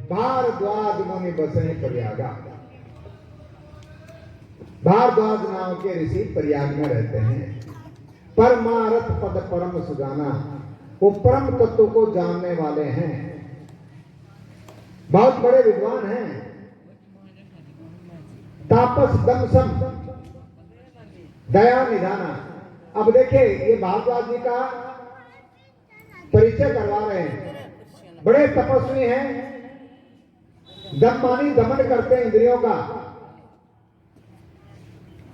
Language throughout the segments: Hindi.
भारद्वाज मुनि बसे प्रयागा। भारद्वाज नाम के ऋषि प्रयाग में रहते हैं। परमारथ पद परम सुजाना, वो परम तत्व को जानने वाले हैं, बहुत बड़े विद्वान हैं। तापस दमसम दया निधाना। अब देखिए ये भारद्वाज जी का परिचय करवा रहे हैं। बड़े तपस्वी हैं, दम मानी दमन करते हैं इंद्रियों का,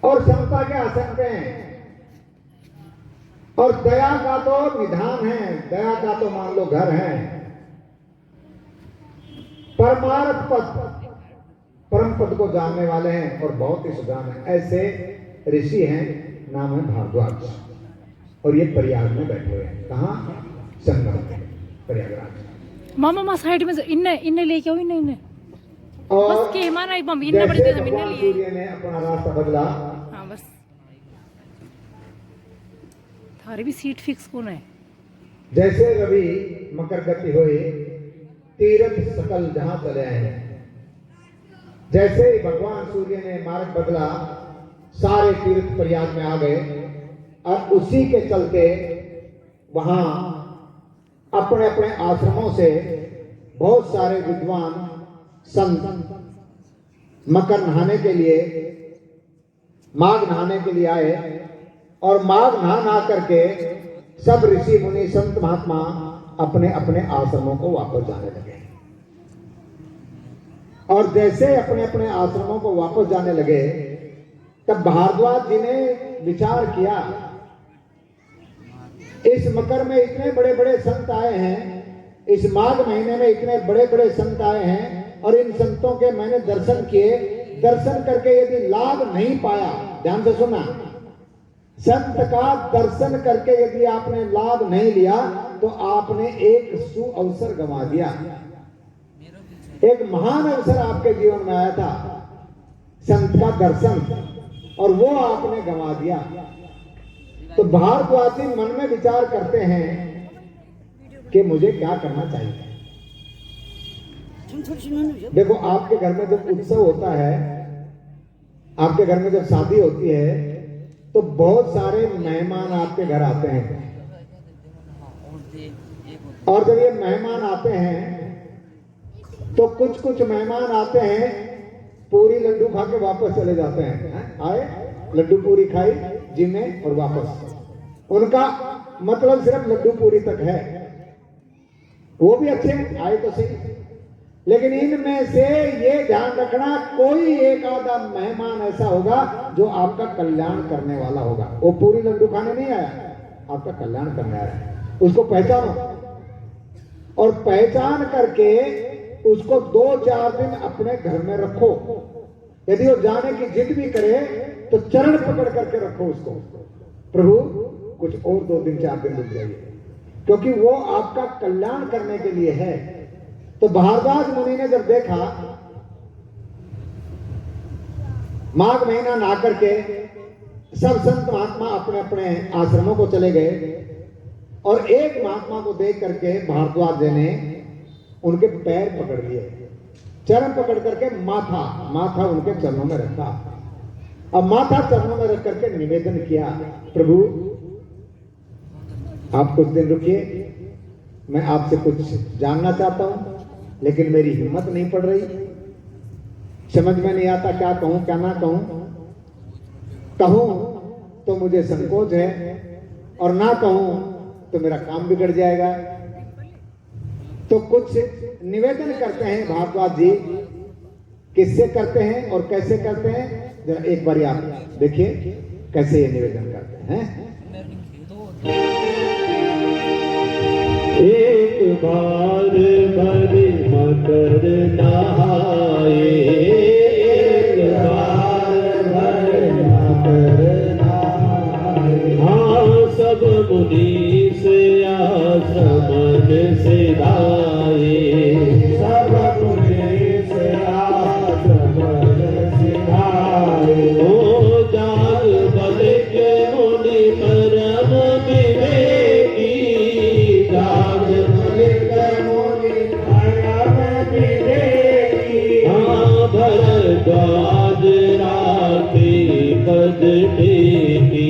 और समता के आसन पे हैं, और दया का तो निधान है, दया का तो मान लो घर है। परमार्थ पद, परम पद को जानने वाले हैं और बहुत ही सुजान है। ऐसे ऋषि हैं, नाम है भारद्वाज, और ये प्रयाग में बैठे हुए हैं। कहाँ? संगम में, प्रयागराज। मामा साइड में इन्ने लेके आओ, इन्ने और बस के हमारा एक बम्बी इन्ने बड़ी तेज इन्ने लिए। सूर्य ने अपना रास्ता बदला। हाँ बस थारी भी सीट फिक्स कौन है? जैसे रवि मकर गति हुई, तीर्थ सकल जहां चले आए। जैसे ही भगवान सूर्य ने मार्ग बदला, सारे तीर्थ प्रयाग में आ गए, और उसी के चलते वहां अपने अपने आश्रमों से बहुत सारे विद्वान संत मकर नहाने के लिए, माघ नहाने के लिए आए, और माघ नहा करके सब ऋषि मुनि संत महात्मा अपने अपने आश्रमों को वापस जाने लगे। और जैसे अपने अपने आश्रमों को वापस जाने लगे, तब भारद्वाज जी ने विचार किया, इस मकर में इतने बड़े बड़े संत आए हैं, इस माघ महीने में इतने बड़े बड़े संत आए हैं, और इन संतों के मैंने दर्शन किए, दर्शन करके यदि लाभ नहीं पाया, ध्यान से सुनना, संत का दर्शन करके यदि आपने लाभ नहीं लिया तो आपने एक सुअवसर गंवा दिया। एक महान अवसर आपके जीवन में आया था, संत का दर्शन, और वो आपने गंवा दिया। तो भारद्वाजी मन में विचार करते हैं कि मुझे क्या करना चाहिए। देखो, आपके घर में जब उत्सव होता है, आपके घर में जब शादी होती है, तो बहुत सारे मेहमान आपके घर आते हैं, और जब ये मेहमान आते हैं तो कुछ कुछ मेहमान आते हैं, पूरी लड्डू खा के वापस चले जाते हैं। आए, लड्डू पूरी खाई जी में और वापस, उनका मतलब सिर्फ लड्डू पूरी तक है। वो भी अच्छे आए तो सही, लेकिन इनमें से ये ध्यान रखना, कोई एक आधा मेहमान ऐसा होगा जो आपका कल्याण करने वाला होगा। वो पूरी लड्डू खाने नहीं आया, आपका कल्याण करने आया है। उसको पहचानो, और पहचान करके उसको 2-4 दिन अपने घर में रखो। यदि वो जाने की जिद भी करे तो चरण पकड़ करके रखो उसको, प्रभु कुछ और 2 दिन 4 दिन रुक जाइए, क्योंकि वो आपका कल्याण करने के लिए है। तो भारद्वाज मुनि ने जब देखा, माघ महीना नहा करके सब संत महात्मा अपने अपने आश्रमों को चले गए, और एक महात्मा को देख करके भारद्वाज जी ने उनके पैर पकड़ लिए, चरण पकड़ करके माथा उनके चरणों में रखा। अब माथा चरणों में रख करके निवेदन किया, प्रभु आप कुछ दिन रुकिए, मैं आपसे कुछ जानना चाहता हूं, लेकिन मेरी हिम्मत नहीं पड़ रही, समझ में नहीं आता क्या कहूं क्या ना कहूं। कहूं तो मुझे संकोच है, और ना कहूं तो मेरा काम बिगड़ जाएगा। तो कुछ निवेदन करते हैं भारद्वाज जी, किससे करते हैं और कैसे करते हैं, जरा एक बार आप देखिए कैसे ये निवेदन करते हैं। एक बार भरी मकर नहाए, एक बार भरी मकर नहाए, हाँ सब मुनि से आश्रमन सिधाए, सब मुनि से आश्रमन सिधाए, ओ जाग बल के मुनि परम विवेकी, जाग बल के मुनि भारद्वाज राखे पद टेकी,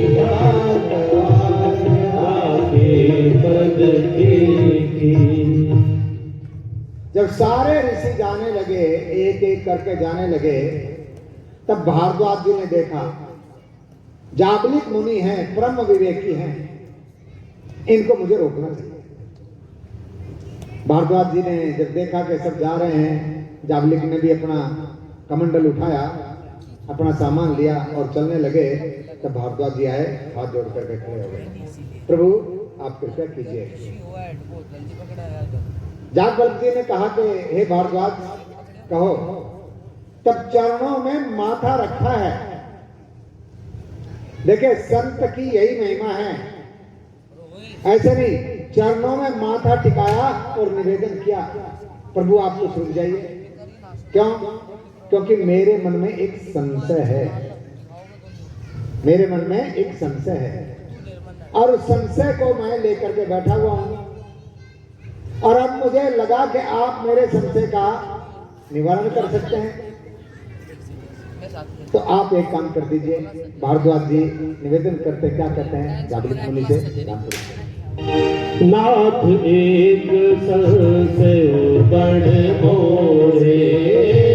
भारद्वाज राखे पद टेकी। जब सारे ऋषि जाने लगे, एक एक करके जाने लगे, तब भारद्वाज जी ने देखा जाबलिक मुनि हैं, ब्रह्म विवेकी हैं, इनको मुझे रोकना चाहिए। भारद्वाज जी ने जब देखा कि सब जा रहे हैं, जाबलिक ने भी अपना कमंडल उठाया, अपना सामान लिया और चलने लगे, तब भारद्वाज जी आए, हाथ जोड़ करके खड़े हो गए, प्रभु आप कृपया कीजिए। जाबलिक जी ने कहा कि हे भारद्वाज कहो। तब चरणों में माथा रखा है। देखिए संत की यही महिमा है, ऐसे नहीं, चरणों में माथा टिकाया और निवेदन किया, प्रभु आप तो रुक जाइए। क्यों? क्योंकि मेरे मन में एक संशय है, मेरे मन में एक संशय है और उस संशय को मैं लेकर के बैठा हुआ हूं, और अब मुझे लगा कि आप मेरे संशय का निवारण कर सकते हैं, तो आप एक काम कर दीजिए। भारद्वाज जी निवेदन करते क्या कहते हैं जाबलिक मुनि से, नाथ एक संशय बड़ मोरे,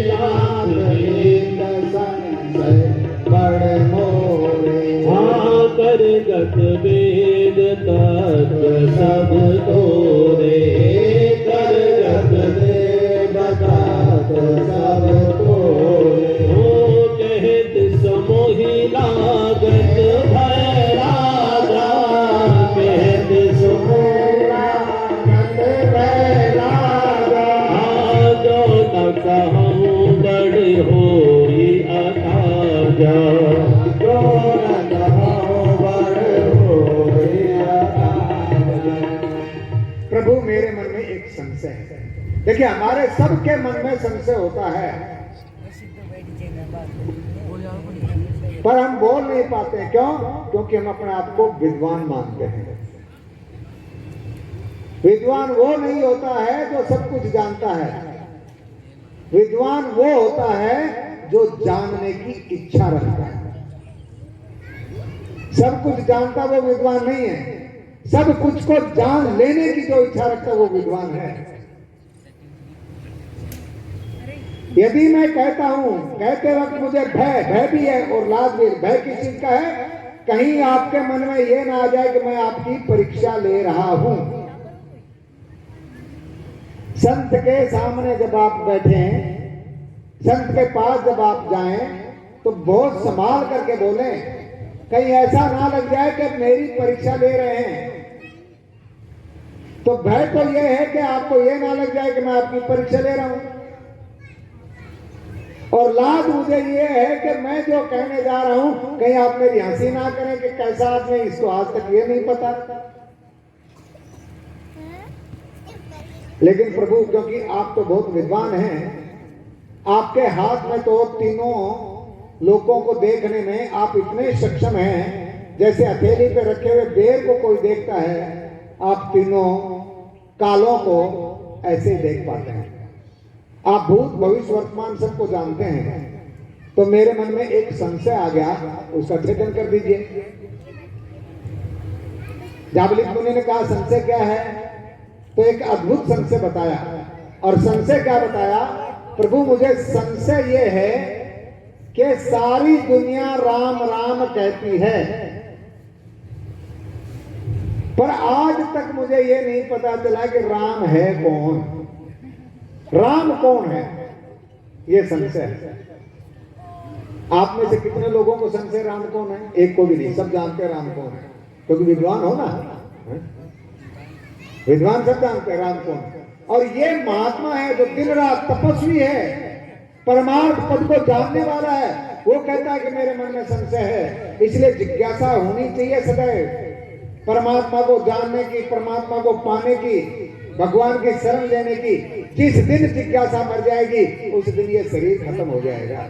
नाथ एक संशय बड़ मोरे, हाँ कर गत वेद तत्व सब तोरे, कर गत वेद तत्व सब तोरे, हो कहत समोहि लागत भय राजा, कहत समोहि लागत भय राजा, जो न कहूँ बड़ होई अकाजा, जो न कहूँ बड़ होई अकाजा। प्रभु मेरे मन में एक संशय है। देखिए हमारे सबके मन में संशय होता है, पर हम बोल नहीं पाते। क्यों? क्योंकि हम अपने आप को विद्वान मानते हैं। विद्वान वो नहीं होता है जो सब कुछ जानता है, विद्वान वो होता है जो जानने की इच्छा रखता है। सब कुछ जानता वो विद्वान नहीं है, सब कुछ को जान लेने की जो इच्छा रखता वो विद्वान है। यदि मैं कहता हूं, कहते वक्त मुझे भय भी है और लाज भी। भय किस चीज का है? कहीं आपके मन में यह ना आ जाए कि मैं आपकी परीक्षा ले रहा हूं। संत के सामने जब आप बैठे, संत के पास जब आप जाएं, तो बहुत संभाल करके बोलें, कहीं ऐसा ना लग जाए कि मेरी परीक्षा ले रहे हैं। तो भय तो यह है कि आपको यह ना लग जाए कि मैं आपकी परीक्षा ले रहा हूं, और लाज मुझे ये है कि मैं जो कहने जा रहा हूं कहीं आप मेरी हंसी ना करें कि कैसा आदमी, इसको आज तक ये नहीं पता। लेकिन प्रभु क्योंकि आप तो बहुत विद्वान हैं, आपके हाथ में तो तीनों लोगों को देखने में आप इतने सक्षम हैं, जैसे हथेली पे रखे हुए बेर को कोई देखता है, आप तीनों कालों को ऐसे देख पाते हैं। आप भूत भविष्य वर्तमान सबको जानते हैं। तो मेरे मन में एक संशय आ गया, उसका छेदन कर दीजिए। जाबलिक मुनि ने कहा संशय क्या है? तो एक अद्भुत संशय बताया। और संशय क्या बताया? प्रभु मुझे संशय ये है कि सारी दुनिया राम राम कहती है, पर आज तक मुझे ये नहीं पता चला कि राम है कौन, राम कौन है, ये संशय है। आप में से कितने लोगों को संशय राम कौन है? एक को भी नहीं, सब जानते हैं राम कौन है, क्योंकि विद्वान हो ना, विद्वान सब जानते हैं राम कौन है। और ये महात्मा है जो दिन रात तपस्वी है, परमार्थ पद को जानने वाला है, वो कहता है कि मेरे मन में संशय है। इसलिए जिज्ञासा होनी चाहिए सदैव, परमात्मा को जानने की, परमात्मा को पाने की, भगवान की शरण लेने की। जिस दिन जिज्ञासा मर जाएगी उस दिन ये शरीर खत्म हो जाएगा।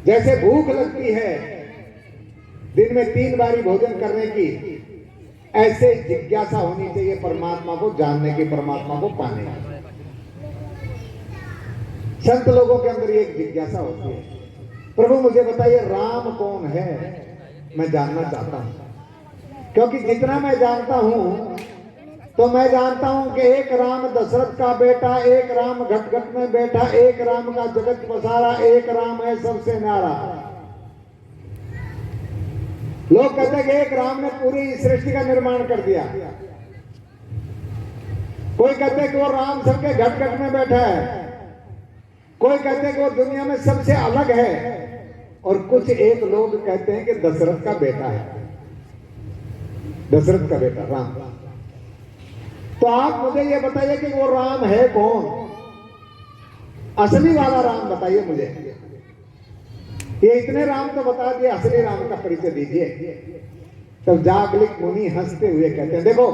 जैसे भूख लगती है दिन में 3 बारी भोजन करने की, ऐसे जिज्ञासा होनी चाहिए परमात्मा को जानने की, परमात्मा को पाने की। संत लोगों के अंदर एक जिज्ञासा होती है, प्रभु मुझे बताइए राम कौन है, मैं जानना चाहता हूं। क्योंकि जितना मैं जानता हूं तो मैं जानता हूं कि एक राम दशरथ का बेटा, एक राम घट घट में बैठा, एक राम का जगत पसारा, एक राम है सबसे न्यारा। लोग कहते हैं कि एक राम ने पूरी सृष्टि का निर्माण कर दिया। कोई कहते हैं कि वो राम सबके घट घट में बैठा है, कोई कहते हैं कि वो दुनिया में सबसे अलग है, और कुछ एक लोग कहते हैं कि दशरथ का बेटा है, दशरथ का बेटा राम। तो आप मुझे ये बताइए कि वो राम है कौन, असली वाला राम बताइए मुझे। ये इतने राम तो बता दिए, असली राम का परिचय दीजिए। तब जागलिक मुनि हंसते हुए कहते हैं, देखो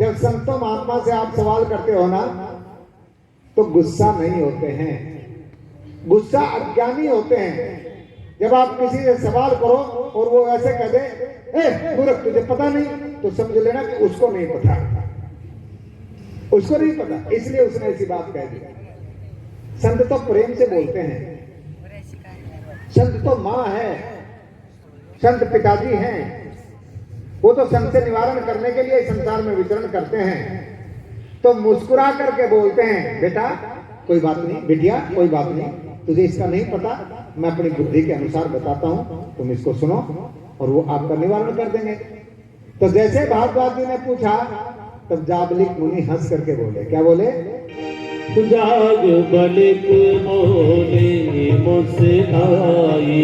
जब संतों महात्मा से आप सवाल करते हो ना तो गुस्सा नहीं होते हैं, गुस्सा अज्ञानी होते हैं। जब आप किसी से सवाल करो और वो ऐसे कह दे, ए मूर्ख तुझे पता नहीं, तो समझ लेना कि उसको नहीं पता, उसको नहीं पता, इसलिए उसने ऐसी बात कह दी। संत तो प्रेम से बोलते हैं, संत तो माँ है, संत पिताजी हैं, वो तो संत से निवारण करने के लिए संसार में विचरण करते हैं। तो मुस्कुरा करके बोलते हैं, बेटा कोई बात नहीं, बिटिया कोई बात नहीं, तुझे इसका नहीं पता, मैं अपनी बुद्धि के अनुसार बताता हूं, तुम इसको सुनो और वो आपका निवारण कर देंगे। तो जैसे भारद्वाज जी ने पूछा तब जागलिक मुनि हंस करके बोले, क्या बोले? जाग बलिक मोले मुस्काई,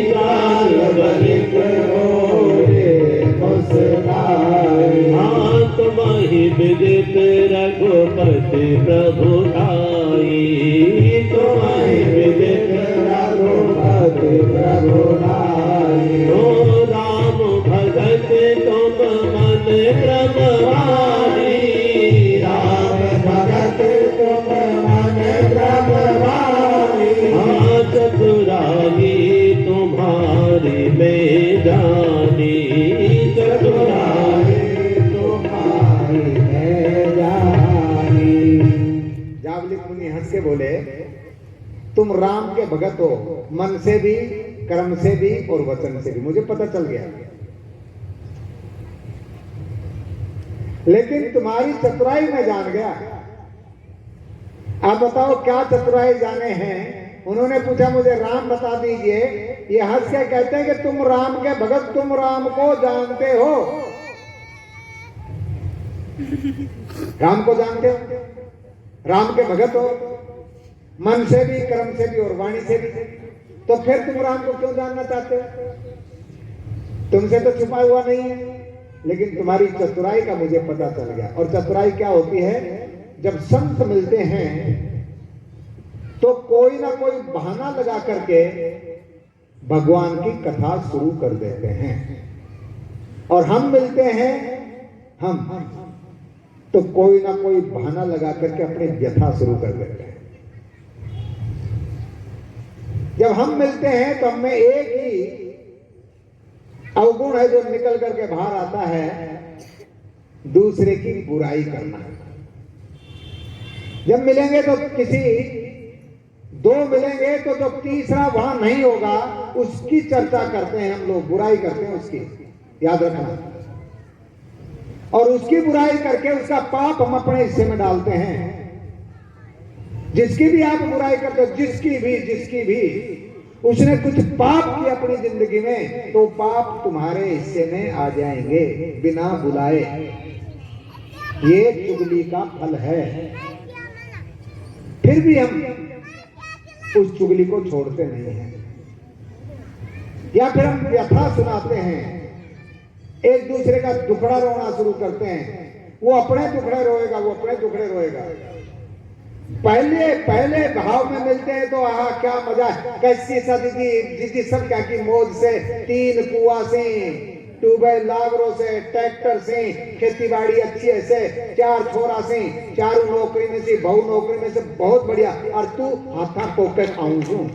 जाग बलिक मोले मुस्काई, तुम्हि विदित रघुपति प्रभु आई, तुम्हि विदित रघुपति प्रभु आई। ओ राम भगत तुम मन क्रमवारी, राम भगत तुम मन क्रमवारी, चतुराई तुम्हारी में जानी, चतुराई तुम्हारी में जानी। जागलिक मुनि हंस के बोले, तुम राम के भगत हो, मन से भी, कर्म से भी और वचन से भी, मुझे पता चल गया। लेकिन तुम्हारी चतुराई में जान गया। आप बताओ क्या चतुराई जाने हैं? उन्होंने पूछा मुझे राम बता दीजिए। ये हंस के कहते हैं कि तुम राम के भगत, तुम राम को जानते हो, राम को जानते हो, राम के भगत हो, मन से भी, कर्म से भी और वाणी से भी। तो फिर तुम राम को क्यों जानना चाहते हो? तुमसे तो छुपा हुआ नहीं है, लेकिन तुम्हारी चतुराई का मुझे पता चल गया। और चतुराई क्या होती है? जब संत मिलते हैं तो कोई ना कोई बहाना लगा करके भगवान की कथा शुरू कर देते हैं। और हम मिलते हैं, हम तो कोई ना कोई बहाना लगा करके अपनी व्यथा शुरू कर देते हैं। जब हम मिलते हैं तो हमें एक ही अवगुण है जो निकल करके बाहर आता है, दूसरे की बुराई करना। जब मिलेंगे तो किसी दो मिलेंगे तो जो तीसरा वहां नहीं होगा उसकी चर्चा करते हैं हम लोग, बुराई करते हैं उसकी, याद रखना। और उसकी बुराई करके उसका पाप हम अपने हिस्से में डालते हैं। जिसकी भी आप बुराई करते हो, जिसकी भी उसने कुछ पाप किया अपनी जिंदगी में, तो पाप तुम्हारे हिस्से में आ जाएंगे बिना बुलाए। ये चुगली का फल है। फिर भी हम उस चुगली को छोड़ते नहीं हैं, या फिर हम व्यथा सुनाते हैं, एक दूसरे का दुखड़ा रोना शुरू करते हैं। वो अपने दुखड़े रोएगा, वो अपने दुखड़े रोएगा। पहले भाव में मिलते हैं तो आहा क्या मजा है, कैसी सा दीदी सब क्या की मौज से, 3 कुआं से, ट्यूबवेल लागरों से, ट्रैक्टर से, खेती बाड़ी अच्छी है से, 4 छोरा से, 4 नौकरी में से, बहु नौकरी में से, बहुत बढ़िया। और तू हाथा पोके खाऊं,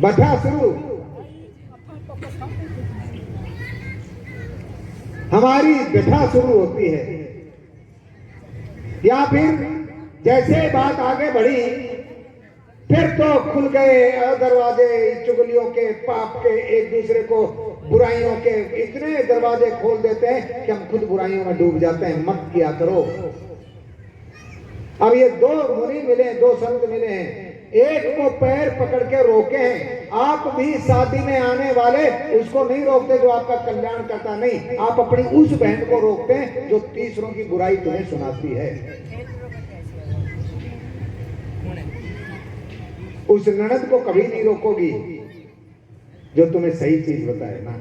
बैठा शुरू। हमारी व्यथा शुरू होती है, या फिर जैसे बात आगे बढ़ी फिर तो खुल गए दरवाजे चुगलियों के, पाप के, एक दूसरे को बुराइयों के इतने दरवाजे खोल देते हैं कि हम खुद बुराइयों में डूब जाते हैं। मत किया करो। अब ये दो मुनि मिले, दो संत मिले हैं, एक को पैर पकड़ के रोके हैं। आप भी शादी में आने वाले उसको नहीं रोकते जो आपका कल्याण करता, नहीं, आप अपनी उस बहन को रोकते हैं जो तीसरों की बुराई तुम्हें सुनाती है। उस ननद को कभी नहीं रोकोगी जो तुम्हें सही चीज बताए ना,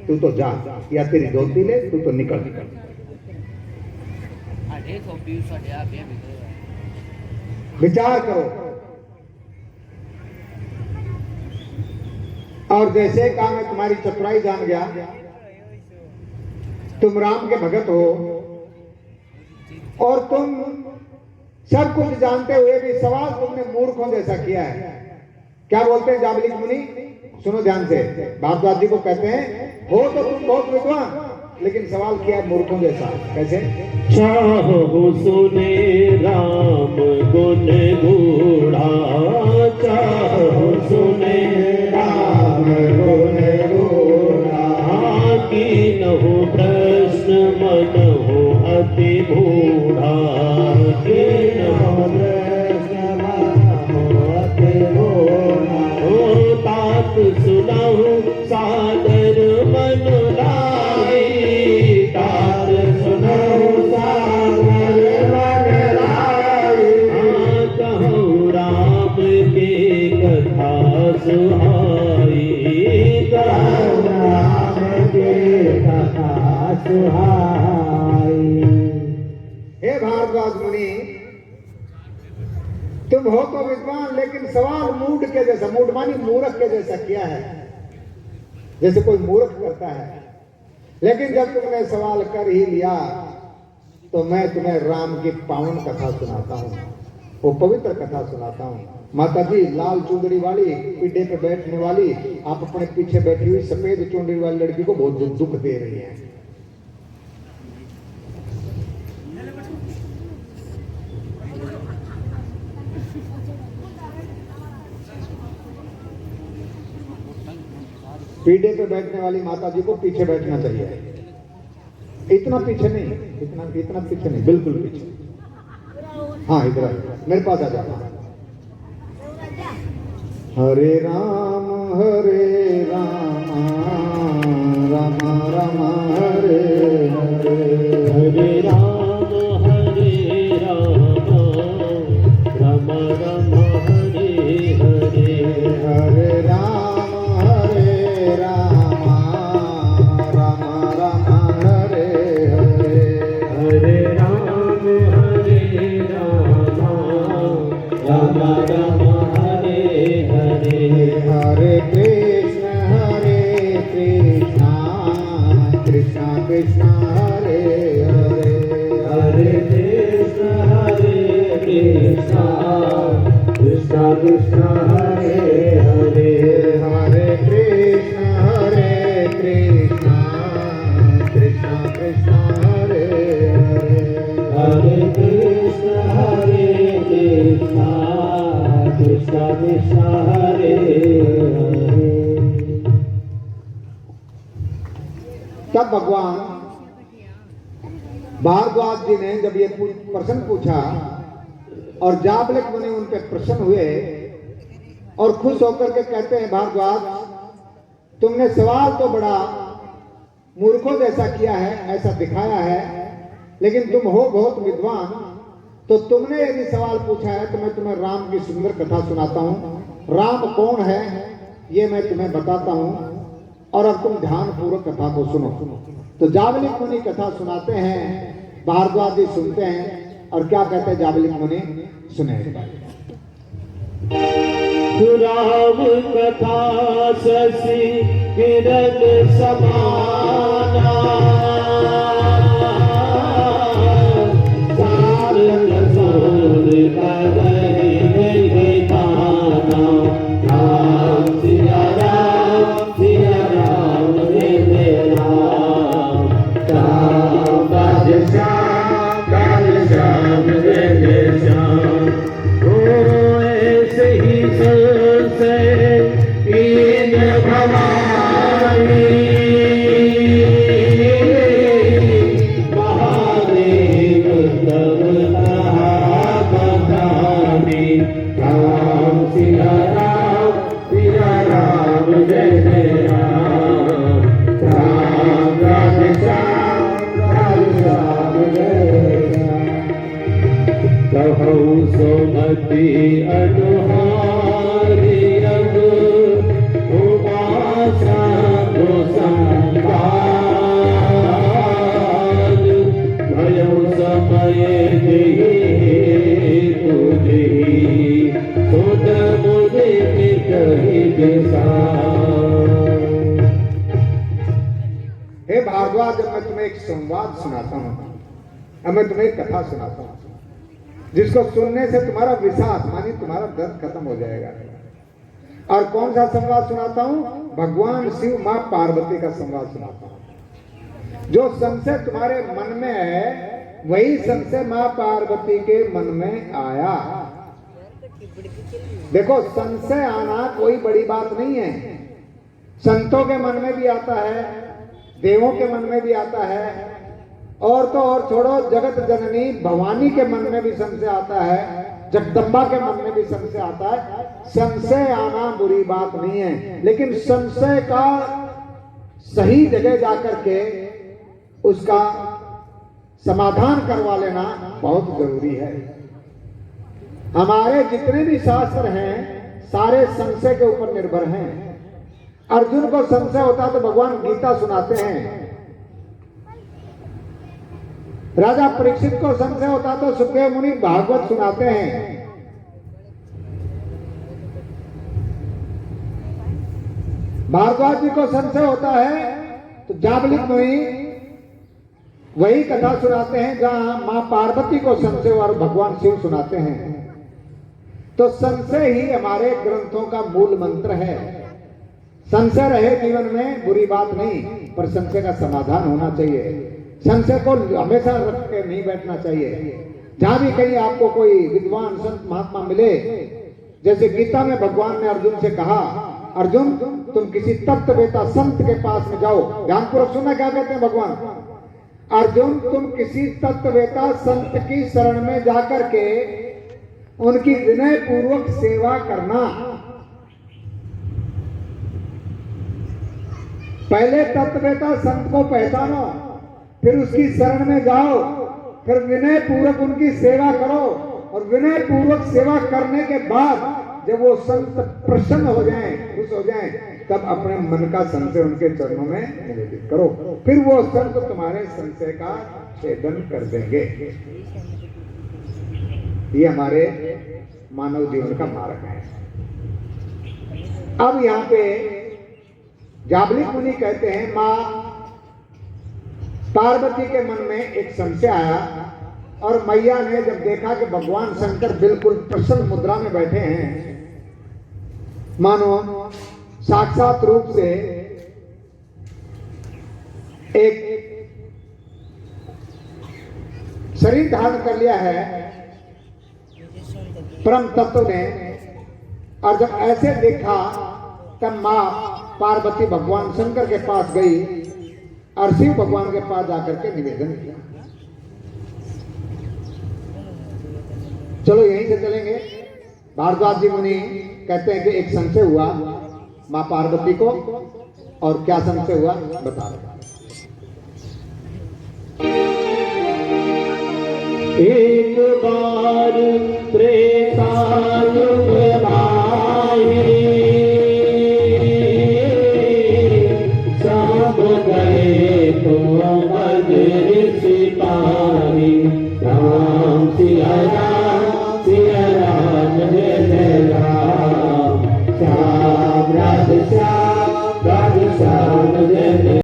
तू तो जा, या तेरी दोस्ती ले, तू तो निकल। विचार करो। और जैसे कहा मैं तुम्हारी चतुराई जान गया, तुम राम के भगत हो और तुम सब कुछ जानते हुए भी सवाल तुमने मूर्खों जैसा किया है। क्या बोलते हैं जाबलिक मुनि? सुनो ध्यान से। भारद्वाज जी को कहते हैं हो तो तुम बहुत विद्वान, लेकिन सवाल किया है मूर्खों जैसा। कैसे? चाहो सुने राम गुण गूढ़ा, चाहो सुने राम गुण गूढ़ा, कीनहु प्रश्न मन हो अति मूढ़ा, कीनहु प्रश्न मन हो अति मूढ़ा, ओ तात सुनहु सादर मन लाई, तात सुनहु सादर मन लाई, कहूँ राम की कथा सुहाई, कहूँ राम की कथा सुहाई। हे भारद्वाज मुनि, तुम हो तो विद्वान, लेकिन सवाल मूढ़ के जैसा, मूढ़ मानी मूर्ख के जैसा किया है, जैसे कोई मूर्ख करता है। लेकिन जब तुमने सवाल कर ही लिया तो मैं तुम्हें राम की पावन कथा सुनाता हूँ, वो पवित्र कथा सुनाता हूँ। माता जी लाल चुंदड़ी वाली, पीढ़े पे बैठने वाली, आप अपने पीछे बैठी हुई सफेद चुंदड़ी वाली लड़की को बहुत दुख दे रही है। पीढ़े पे बैठने वाली माता जी को पीछे बैठना चाहिए, इतना पीछे नहीं, इतना पीछे नहीं, बिल्कुल पीछे। हाँ इधर मेरे पास आ जाओ। हरे राम राम राम हरे हरे, हरे राम राम राम हरे हरे, हरे राम राम राम हरे हरे, हरे राम राम राम हरे हरे, हरे कृष्ण कृष्ण कृष्ण हरे हरे, हरे कृष्ण कृष्ण कृष्ण हरे हरे, हरे कृष्ण कृष्ण कृष्ण हरे हरे, हरे कृष्ण कृष्ण कृष्ण हरे हरे। तब भगवान भारद्वाज जी ने जब ये प्रश्न पूछा और जाबलिक मुनि उन पे प्रसन्न हुए और खुश होकर के कहते हैं भारद्वाज तुमने सवाल तो बड़ा मूर्खों जैसा किया है, ऐसा दिखाया है, लेकिन तुम हो बहुत विद्वान, तो तुमने यदि सवाल पूछा है तो मैं तुम्हें राम की सुंदर कथा सुनाता हूँ। राम कौन है ये मैं तुम्हें बताता हूँ और अब तुम ध्यान पूर्वक कथा को सुनो। तो जाबलिक मुनि कथा सुनाते हैं, भारद्वाज जी सुनते हैं और क्या कहते हैं जाबलिक मुनि, सुने। राम कथा शशि किरण समाना, सिया राम पार्वती अनुहारी अब उपासना को संभाल भयो समय देहि तुझे खुद मुझे कही हे भारद्वाज, जब मैं तुम्हें एक संवाद सुनाता हूँ, अब मैं तुम्हें एक कथा सुनाता हूँ जिसको सुनने से तुम्हारा विषाद मानी तुम्हारा दर्द खत्म हो जाएगा। और कौन सा संवाद सुनाता हूँ? भगवान शिव माँ पार्वती का संवाद सुनाता हूँ। जो संशय तुम्हारे मन में है वही संशय माँ पार्वती के मन में आया। देखो, संशय आना कोई बड़ी बात नहीं है। संतों के मन में भी आता है, देवों के मन में भी आता है, और तो और छोड़ो, जगत जननी भवानी के मन में भी संशय आता है, जगदम्बा के मन में भी संशय आता है। संशय आना बुरी बात नहीं है, लेकिन संशय का सही जगह जाकर के उसका समाधान करवा लेना बहुत जरूरी है। हमारे जितने भी शास्त्र हैं सारे संशय के ऊपर निर्भर हैं। अर्जुन को संशय होता तो भगवान गीता सुनाते हैं, राजा परीक्षित को संशय होता तो सुखदेव मुनि भागवत सुनाते हैं। भारद्वाज जी को संशय होता है तो जाबलिक मुनि वही कथा सुनाते हैं जहां मां पार्वती को संशय और भगवान शिव सुनाते हैं। तो संशय ही हमारे ग्रंथों का मूल मंत्र है। संशय रहे जीवन में बुरी बात नहीं, पर संशय का समाधान होना चाहिए। संशय को हमेशा रख के नहीं बैठना चाहिए। जहां भी कहीं आपको कोई विद्वान संत महात्मा मिले, जैसे गीता में भगवान ने अर्जुन से कहा, अर्जुन तुम किसी तत्ववेता संत के पास में जाओ। ध्यानपूर्वक सुनना क्या कहते हैं भगवान। अर्जुन तुम किसी तत्ववेता संत की शरण में जाकर के उनकी विनय पूर्वक सेवा करना। पहले तत्ववेता संत को पहचानो, फिर उसकी शरण में जाओ, फिर विनय पूर्वक उनकी सेवा करो, और विनय पूर्वक सेवा करने के बाद जब वो संत प्रसन्न हो जाएं, खुश हो जाएं, तब अपने मन का संशय उनके चरणों में निवेदित करो। फिर वो संत तुम्हारे संशय का छेदन कर देंगे। ये हमारे मानव जीवन का मार्ग है। अब यहाँ पे जाबलिक मुनि कहते हैं, माँ पार्वती के मन में एक संशय आया, और मैया ने जब देखा कि भगवान शंकर बिल्कुल प्रसन्न मुद्रा में बैठे हैं, मानो साक्षात रूप से एक शरीर धारण कर लिया है परम तत्व ने, और जब ऐसे देखा तब मां पार्वती भगवान शंकर के पास गई और शिव भगवान के पास जाकर के निवेदन किया। चलो यहीं से चलेंगे। भारद्वाज जी मुनि कहते हैं कि एक संशय हुआ मां पार्वती को, और क्या संशय हुआ बता रहे। एक बार त्रेता